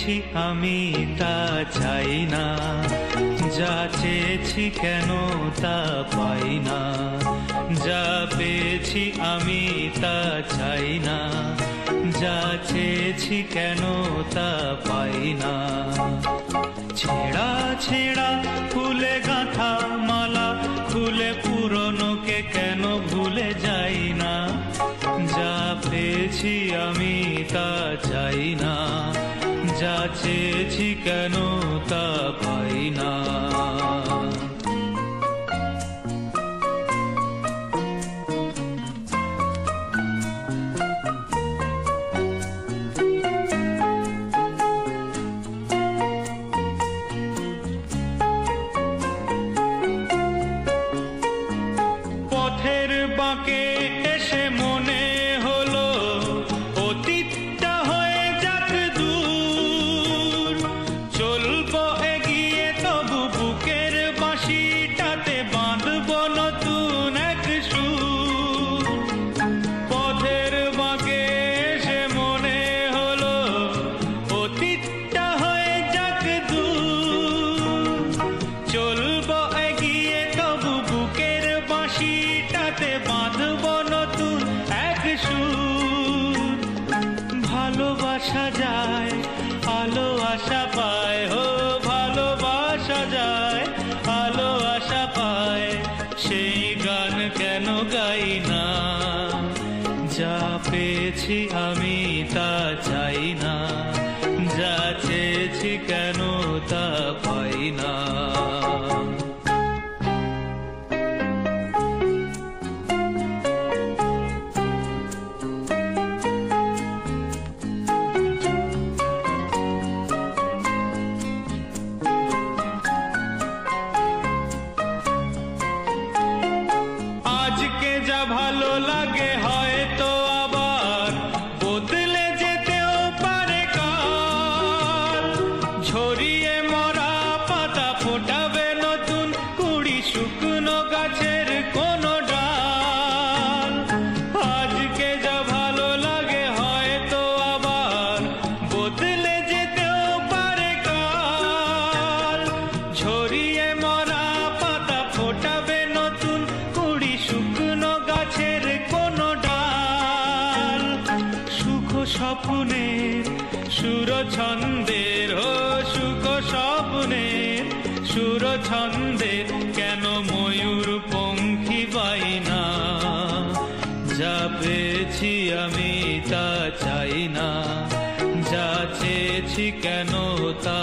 পেয়েছি আমি তা চাই না, যা চেয়েছি কেন তা পাই না। যা পেয়েছি আমি তা চাই না, যা চেয়েছি কেন তা পাই না। ছেঁড়া ছেঁড়া ফুলে গাঁথা মালা খুলে পুরনোকে কেন ভুলে যাই না। যা পেয়েছি আমি তা চাই না, যা চেয়েছি কেন তা পাই না। পথের বাঁকে এসে মনে হলো অতীতটা হয়ে যাক দূর। চলবো এগিয়ে তবু বুকের বাঁশিটাতে বাঁধবো নতুন এক সুর। পথের বাঁকে এসে মনে হলো অতীতটা হয়ে যাক দূর। চলবো এগিয়ে তবু বুকের বাঁশিটাতে বাঁধবো নতুন এক সুর। ভালোবাসা যায় আলো আশা পায়, ও ভালোবাসা যায় আলো আশা পায়। সেই গান কেন গাই না? যা পেয়েছি আমি তা চাই না, যা চেয়েছি কেন তা পাই না। আজকে যা ভালো লাগে হয়তো আবার বদলে যেতেও পারে কাল। ঝরিয়ে মরা পাতা ফোটাবে নতুন কুড়ি শুকনো গাছের কোনো ডাল। আজকে যা ভালো লাগে হয়তো আবার বদলে যেতেও পারে কাল। ঝরিয়ে মরা পাতা ফোটাবে নতুন কুড়ি শুকনো গাছের কোনো ডাল। সুখ স্বপ্নের সুর ছন্দের, ও সুখ স্বপ্নের সুর ছন্দের কেন ময়ূর পঙ্খী পাই না। যা পেয়েছি আমি তা চাই না, যা চেয়েছি কেন তা